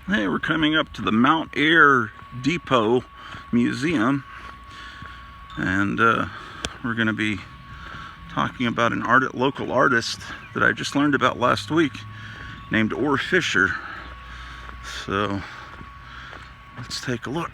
Hey, we're coming up to the Mount Air Depot Museum, and we're going to be talking about an local artist that I just learned about last week named Orr Fisher. So let's take a look.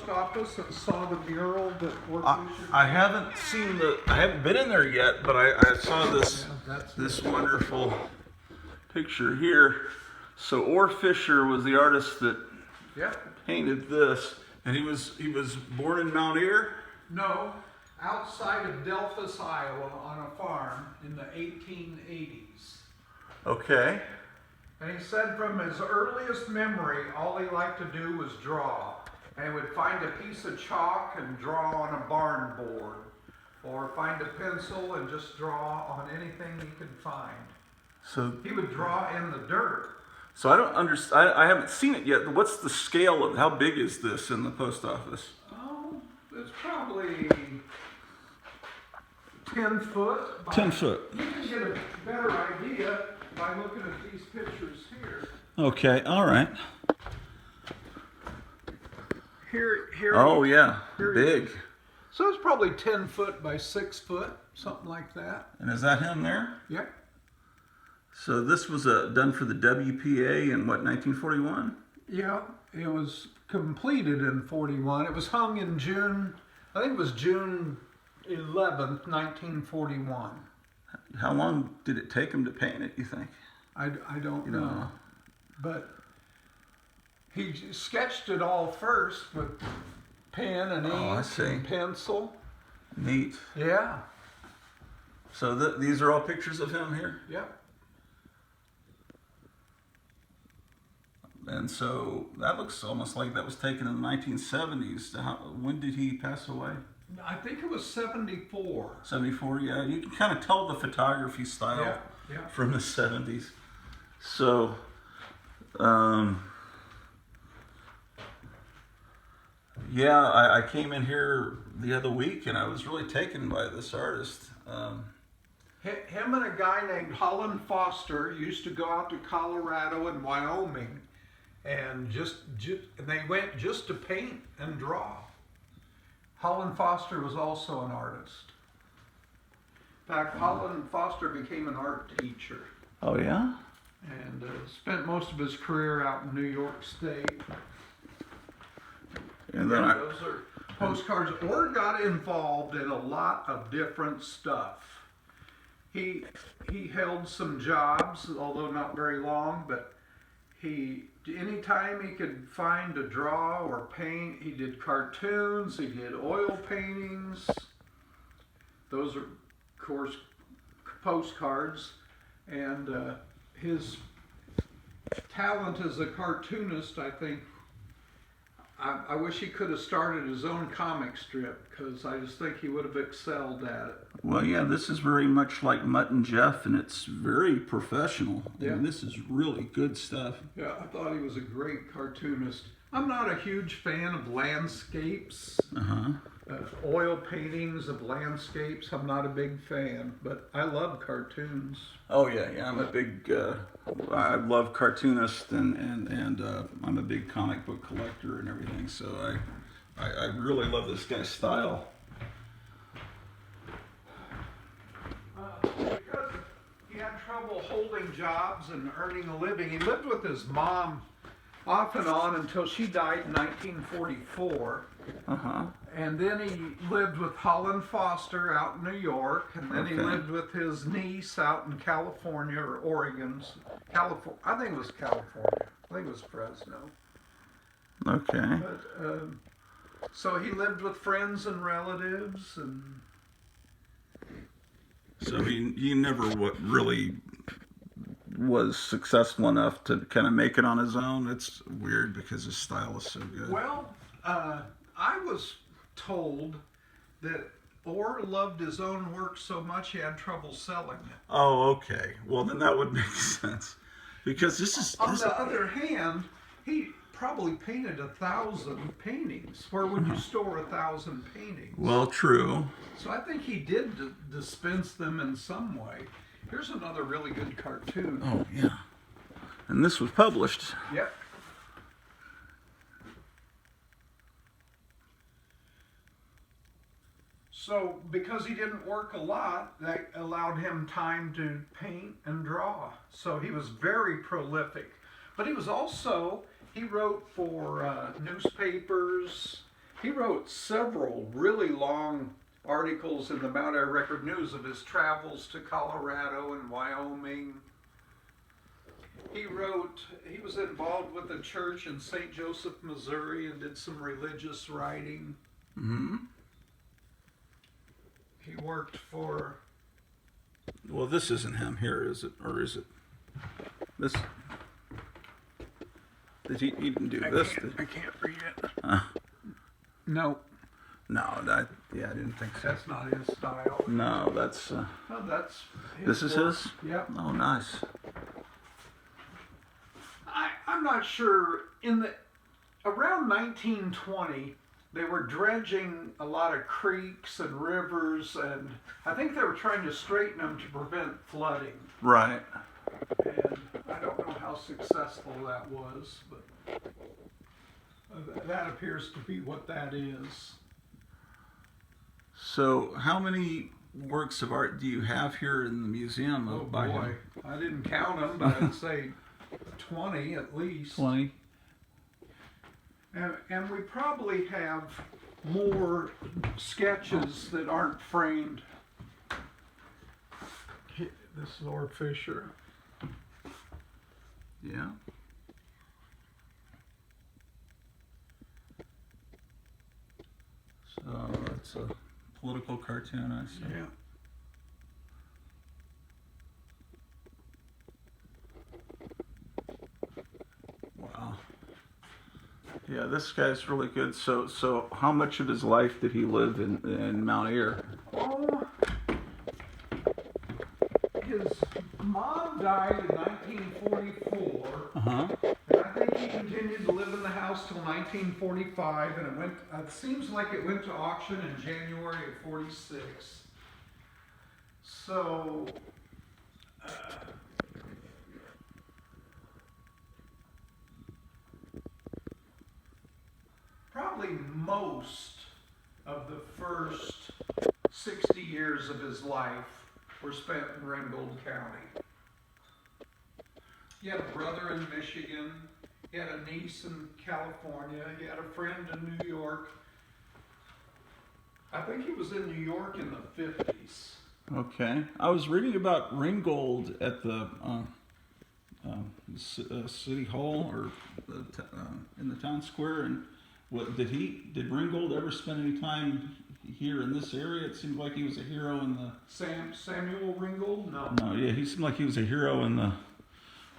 Office and saw the mural that Orr Fisher. I haven't been in there yet, but I saw this wonderful picture here. So Orr Fisher was the artist that painted this, and he was born in Mount Air? No, outside of Delphus, Iowa, on a farm in the 1880s. Okay. And he said from his earliest memory, all he liked to do was draw. And he would find a piece of chalk and draw on a barn board, or find a pencil and just draw on anything he could find. So he would draw in the dirt. So I don't understand. I haven't seen it yet. What's the scale of how big is this in the post office? Oh, it's probably 10 foot. 10 foot. You can get a better idea by looking at these pictures here. Okay. All right. Here. Oh yeah, big. So it's probably 10 foot by 6 foot, something like that. And is that him there? Yeah. So this was done for the WPA in what, 1941? Yeah, it was completed in 41. It was hung in June, I think it was June 11th, 1941. How long did it take him to paint it, you think? I don't know. But he sketched it all first with pen and ink and pencil. Neat. Yeah. So these are all pictures of him here? Yep. And so that looks almost like that was taken in the 1970s. When did he pass away? I think it was 74. 74, yeah. You can kind of tell the photography style from the 70s. So, yeah, I came in here the other week and I was really taken by this artist. Him and a guy named Holland Foster used to go out to Colorado and Wyoming, and they went just to paint and draw. Holland Foster was also an artist. In fact, Holland Foster became an art teacher. Oh yeah? And spent most of his career out in New York State. And then those are postcards. Orr got involved in a lot of different stuff. He held some jobs, although not very long, but anytime he could find to draw or paint, he did cartoons, he did oil paintings. Those are, of course, postcards. And his talent as a cartoonist, I think, I wish he could have started his own comic strip, because I just think he would have excelled at it. Well, yeah, this is very much like Mutt and Jeff, and it's very professional. Yeah. I mean, this is really good stuff. Yeah, I thought he was a great cartoonist. I'm not a huge fan of landscapes, oil paintings of landscapes. I'm not a big fan, but I love cartoons. Oh yeah, I'm a big. I love cartoonists, and I'm a big comic book collector and everything. So I really love this guy's style. Because he had trouble holding jobs and earning a living. He lived with his mom off and on until she died in 1944. And then he lived with Holland Foster out in New York, and then he lived with his niece out in California or Oregon. I think it was California. I think it was Fresno. Okay. But, so he lived with friends and relatives, and so he never really was successful enough to kind of make it on his own. It's weird because his style is so good. Well, I was told that Orr loved his own work so much he had trouble selling it. Oh, okay. Well, then that would make sense, because this is. On the other hand, he probably painted 1,000 paintings. Where would you store 1,000 paintings? Well, true. So I think he did dispense them in some way. Here's another really good cartoon. Oh, yeah. And this was published. Yep. So, because he didn't work a lot, that allowed him time to paint and draw. So he was very prolific. But he was also, he wrote for newspapers. He wrote several really long articles in the Mount Air Record News of his travels to Colorado and Wyoming. He was involved with a church in St. Joseph, Missouri, and did some religious writing. Mm-hmm. He worked for... Well, this isn't him here, is it? Or is it? This... Did he didn't do this? I can't read it. No. No, I didn't think so. That's not his style. No, that's... No, that's his this is work. his? Yep. Oh, nice. I'm not sure. Around 1920, they were dredging a lot of creeks and rivers, and I think they were trying to straighten them to prevent flooding. Right. And I don't know how successful that was, but that appears to be what that is. So, how many works of art do you have here in the museum? Oh by boy, him? I didn't count them, but I'd say 20 at least. 20. And we probably have more sketches that aren't framed. This is Orr Fisher. Yeah. So, it's a political cartoon, I see. Yeah. Wow. Yeah, this guy's really good. So how much of his life did he live in Mount Air? Oh, his mom died in 1944. Uh-huh. And I think he continued to live in the house till 1945, and it seems like it went to auction in January of 46. So, probably most of the first 60 years of his life were spent in Ringgold County. He had a brother in Michigan, he had a niece in California, he had a friend in New York. I think he was in New York in the 50s. Okay. I was reading about Ringgold at the city hall or in the town square, and did Ringgold ever spend any time here in this area? It seemed like he was a hero in the Samuel Ringgold? No. No, yeah, he seemed like he was a hero in the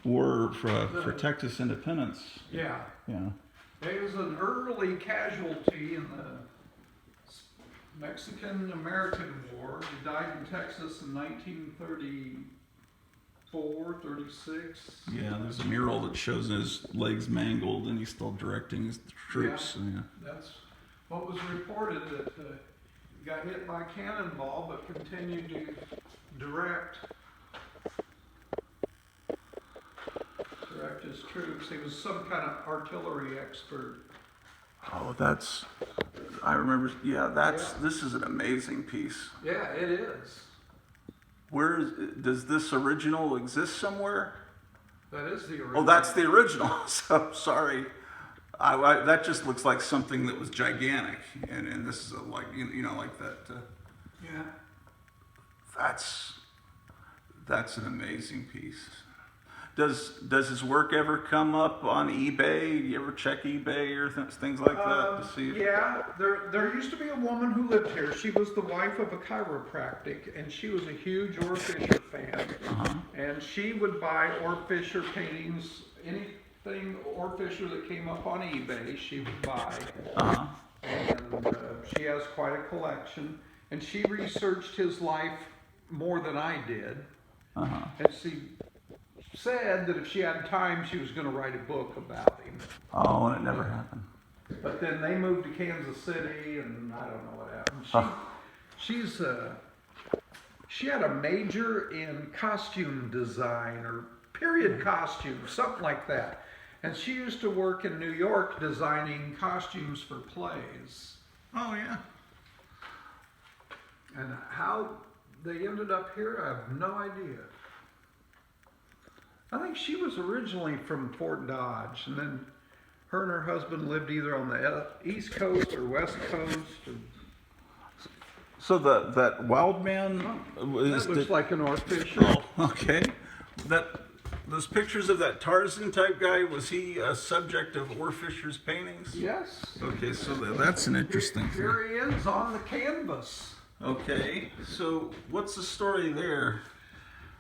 war for Texas independence. Yeah. Yeah. He was an early casualty in the Mexican-American War. He died in Texas in 1934, 36. Yeah, there's a mural that shows his legs mangled and he's still directing his troops. Yeah. Yeah. That's what was reported, that he got hit by a cannonball but continued to direct his troops. He was some kind of artillery expert. Oh, I remember, this is an amazing piece. Yeah, it is. Does this original exist somewhere? That is the original. Oh, that's the original. So, sorry. That just looks like something that was gigantic. And this is like that. Yeah. That's an amazing piece. Does his work ever come up on eBay? Do you ever check eBay or things like that to see? Yeah, there used to be a woman who lived here. She was the wife of a chiropractic, and she was a huge Orr Fisher fan. Uh-huh. And she would buy Orr Fisher paintings, anything Orr Fisher that came up on eBay, she would buy. Uh-huh. And she has quite a collection. And she researched his life more than I did. Uh-huh. And said that if she had time, she was going to write a book about him. Oh, and it never happened. But then they moved to Kansas City, and I don't know what happened. She had a major in costume design or period costumes, something like that. And she used to work in New York designing costumes for plays. Oh, yeah. And how they ended up here, I have no idea. I think she was originally from Fort Dodge, and then her and her husband lived either on the East Coast or West Coast. So that wild man That looks like an Orr Fisher. Oh, okay. Those pictures of that Tarzan type guy, was he a subject of Orr Fisher's paintings? Yes. Okay, so that's an interesting thing. Here he is on the canvas. Okay, so what's the story there?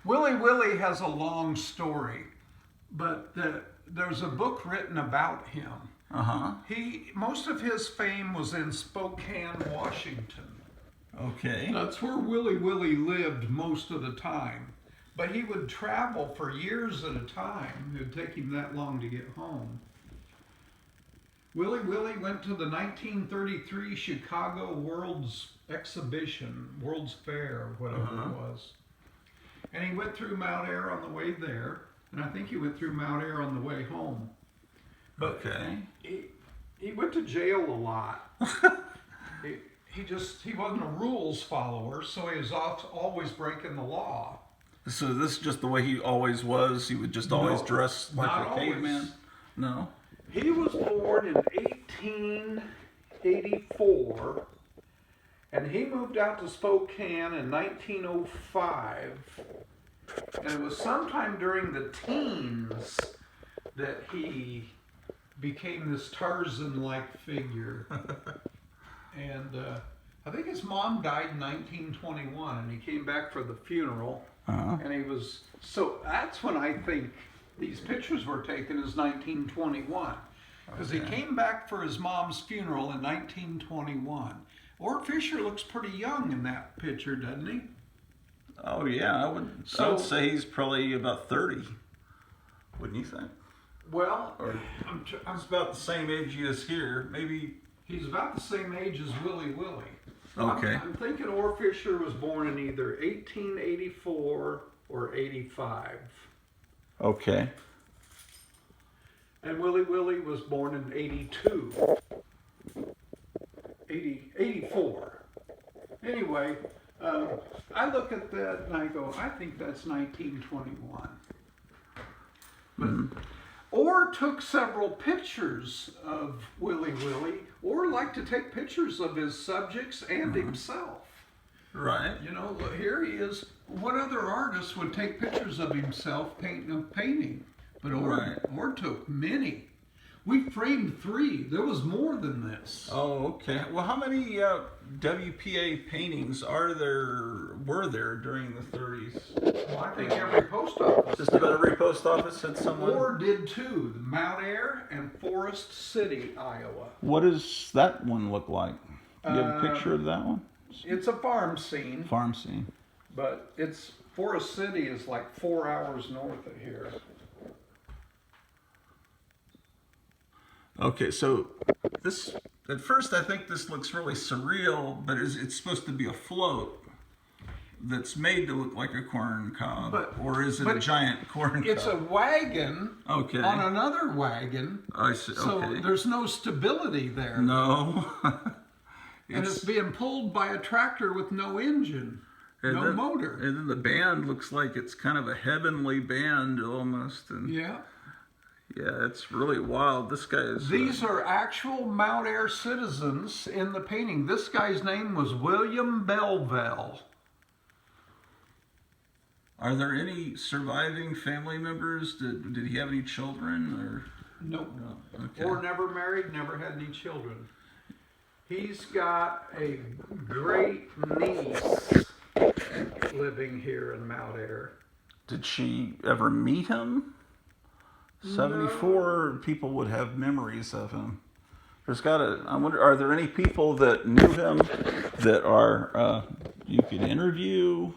Willie Willie has a long story, but there's a book written about him. Uh-huh. Most of his fame was in Spokane, Washington. Okay. That's where Willie Willie lived most of the time. But he would travel for years at a time. It would take him that long to get home. Willie Willie went to the 1933 Chicago World's Exhibition, World's Fair, or whatever it was. And he went through Mount Air on the way there, and I think he went through Mount Air on the way home. But okay. He went to jail a lot. He wasn't a rules follower, so he was always breaking the law. So this is just the way he always was? He would just always dress like a caveman? No? He was born in 1884, and he moved out to Spokane in 1905. And it was sometime during the teens that he became this Tarzan-like figure. And I think his mom died in 1921, and he came back for the funeral. And he was, so that's when I think these pictures were taken, is 1921. Because he came back for his mom's funeral in 1921. Orr Fisher looks pretty young in that picture, doesn't he? Oh yeah, I would say he's probably about 30. Wouldn't you think? Well, He's about the same age he is here. Maybe he's about the same age as Willie Willie. Okay. I'm thinking Orr Fisher was born in either 1884 or 85. Okay. And Willie Willie was born in 84. Anyway, I look at that and I go, I think that's 1921. But Orr took several pictures of Willie Willie. Orr liked to take pictures of his subjects and himself. Right. You know, here he is. What other artist would take pictures of himself painting a painting? But Orr took many. We framed 3. There was more than this. Oh, okay. Well, how many WPA paintings were there during the 30s? Well, I think every post office. Just about every post office had someone. Orr did 2, Mount Air and Forest City, Iowa. What does that one look like? Do you have a picture of that one? It's a farm scene. Farm scene. But Forest City is like 4 hours north of here. Okay, so this, at first I think this looks really surreal, but it's supposed to be a float that's made to look like a corn cob, or is it a giant corn cob? It's a wagon on another wagon, I see. So there's no stability there. No. And it's being pulled by a tractor with no engine, no motor. And then the band looks like it's kind of a heavenly band almost. And yeah. Yeah, it's really wild. This guy is... These are actual Mount Air citizens in the painting. This guy's name was William Belville. Are there any surviving family members? Did he have any children? Or nope. No. Okay. Or never married, never had any children. He's got a great niece living here in Mount Air. Did she ever meet him? 74 people would have memories of him. I wonder, are there any people that knew him that you could interview?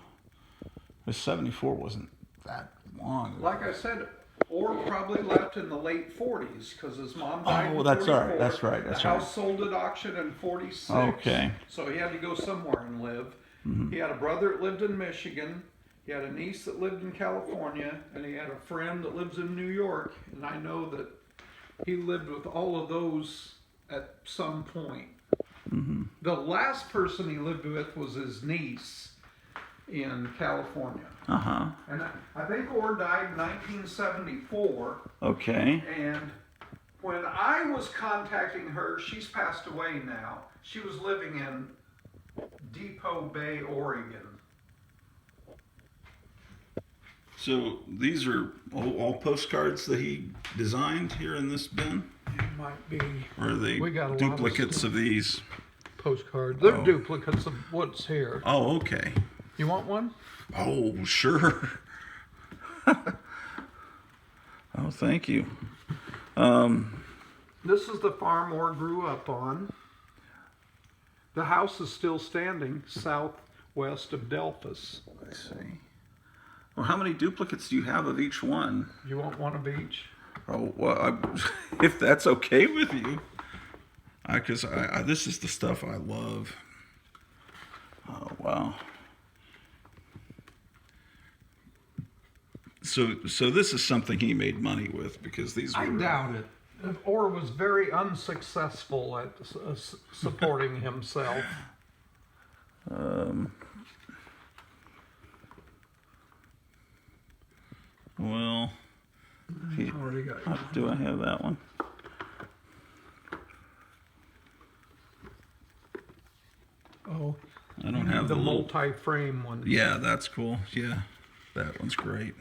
74 wasn't that long. Like I said, Orr probably left in the late 40s because his mom died in 44. That's all right. That's right. The house sold at auction in 46. Okay. So he had to go somewhere and live. He had a brother that lived in Michigan. He had a niece that lived in California, and he had a friend that lives in New York. And I know that he lived with all of those at some point. The last person he lived with was his niece in California. And I think Orr died in 1974. Okay. And when I was contacting her, she's passed away now. She was living in Depot Bay, Oregon. So these are all postcards that he designed here in this bin? It might be. Or are they We got a lot duplicates of these? Postcards. They're duplicates of what's here. Oh, okay. You want one? Oh, sure. Oh, thank you. This is the farm Orr grew up on. The house is still standing southwest of Delphus. I see. Well, how many duplicates do you have of each one? You want one of each? Oh, well, if that's okay with you. Because this is the stuff I love. Oh, wow. So this is something he made money with, because these were... I doubt it. Orr was very unsuccessful at supporting himself. Well, do I have that one? Oh, I don't have the little... multi-frame one. Yeah, that's cool. Yeah, that one's great.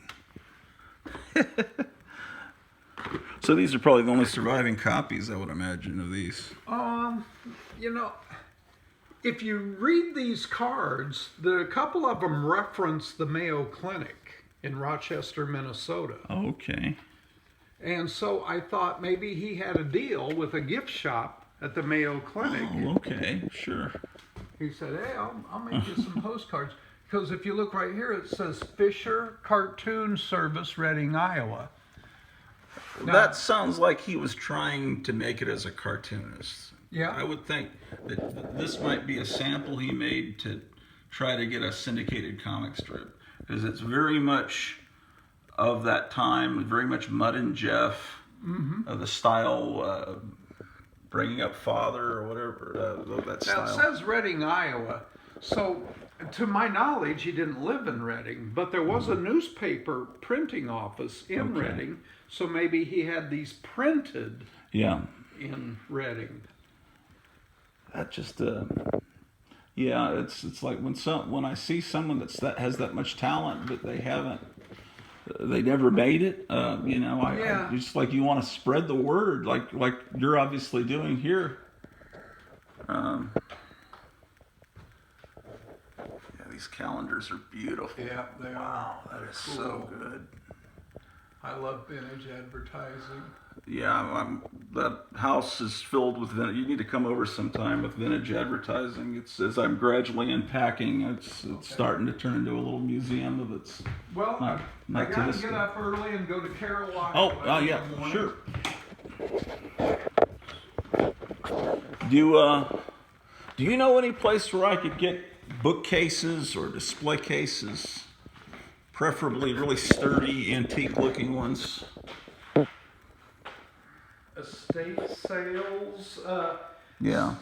So these are probably the only surviving copies, I would imagine, of these. You know, if you read these cards, a couple of them reference the Mayo Clinic in Rochester, Minnesota. Okay. And so I thought maybe he had a deal with a gift shop at the Mayo Clinic. Oh, okay, sure. He said, hey, I'll make you some postcards. Because if you look right here, it says Fisher Cartoon Service, Reading, Iowa. Now, that sounds like he was trying to make it as a cartoonist. Yeah. I would think that this might be a sample he made to try to get a syndicated comic strip. Because it's very much of that time, very much Mudd and Jeff, the style, Bringing Up Father or whatever, that style. Now it says Reading, Iowa. So, to my knowledge, he didn't live in Reading, but there was a newspaper printing office in Reading, so maybe he had these printed in Reading. That just, yeah, it's like when I see someone that has that much talent, but they never made it. You know, I just like you want to spread the word, like you're obviously doing here. These calendars are beautiful. Yeah, they are. Wow, that is cool. So good. I love vintage advertising. Yeah, that house is filled with vintage. You need to come over sometime with vintage advertising. It's as I'm gradually unpacking, it's starting to turn into a little museum of its. Well, I got to get up early and go to Carolina. Oh, yeah, sure. Do you know any place where I could get bookcases or display cases, preferably really sturdy, antique-looking ones? Estate sales,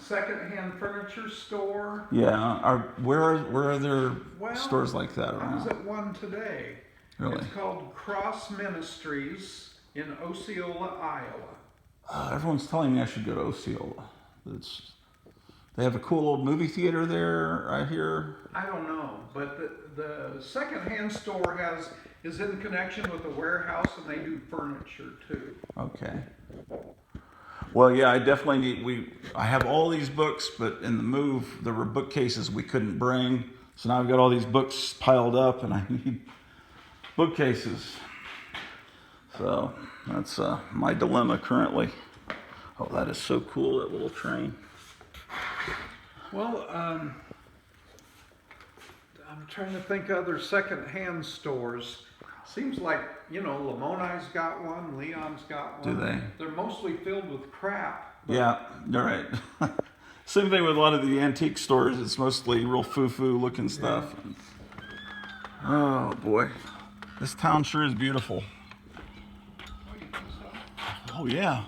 secondhand furniture store. Yeah, where are there stores like that I was at one today. Really? It's called Cross Ministries in Osceola, Iowa. Everyone's telling me I should go to Osceola. They have a cool old movie theater there, I hear. I don't know, but the secondhand store is in connection with the warehouse, and they do furniture too. Okay. Well, yeah, I definitely need. I have all these books, but in the move, there were bookcases we couldn't bring, so now I've got all these books piled up, and I need bookcases. So that's my dilemma currently. Oh, that is so cool, that little train. Well, I'm trying to think of other second-hand stores. Seems like, Lamoni's got one, Leon's got one. Do they? They're mostly filled with crap. Yeah, you're right. Same thing with a lot of the antique stores. It's mostly real foo-foo looking stuff. Yeah. Oh boy, this town sure is beautiful. Oh, you think so? Oh yeah.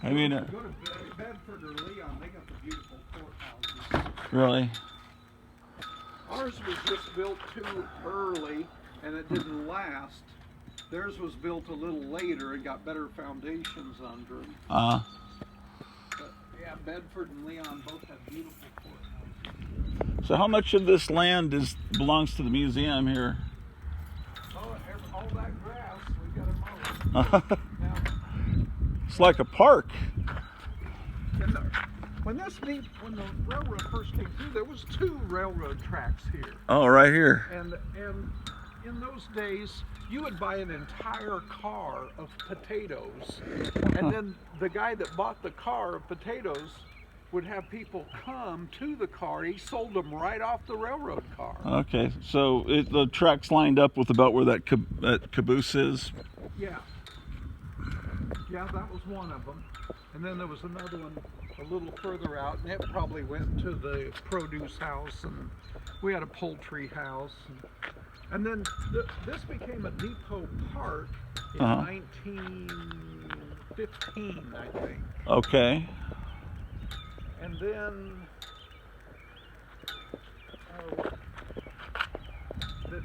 I mean, Go to Bedford or Leon, they got the beautiful courthouses. really? Ours was just built too early and it didn't last. Theirs was built a little later and got better foundations under them. But yeah, Bedford and Leon both have beautiful courthouses. So how much of this land belongs to the museum here? Oh, all that grass, we got to mow. Now, It's like a park. when the railroad first came through, there was 2 railroad tracks here. Oh, right here. And in those days, you would buy an entire car of potatoes, and then the guy that bought the car of potatoes would have people come to the car. He sold them right off the railroad car. Okay, so the track's lined up with about where that caboose is? Yeah. Yeah, that was one of them. And then there was another one a little further out, and it probably went to the produce house, and we had a poultry house. And then this became a depot park in 1915, I think. Okay. And then the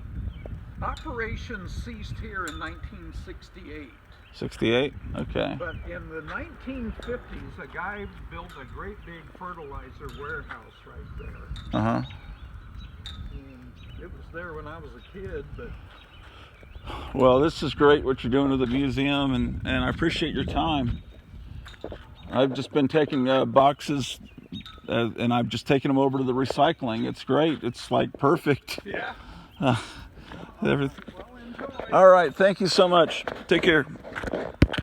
operations ceased here in 1968. 68? Okay. But in the 1950s, a guy built a great big fertilizer warehouse right there. Uh-huh. And it was there when I was a kid, but... Well, this is great what you're doing with the museum, and I appreciate your time. I've just been taking boxes, and I've just taken them over to the recycling. It's great. It's like perfect. Yeah. Everything. Well, enjoy. All right. Thank you so much. Take care.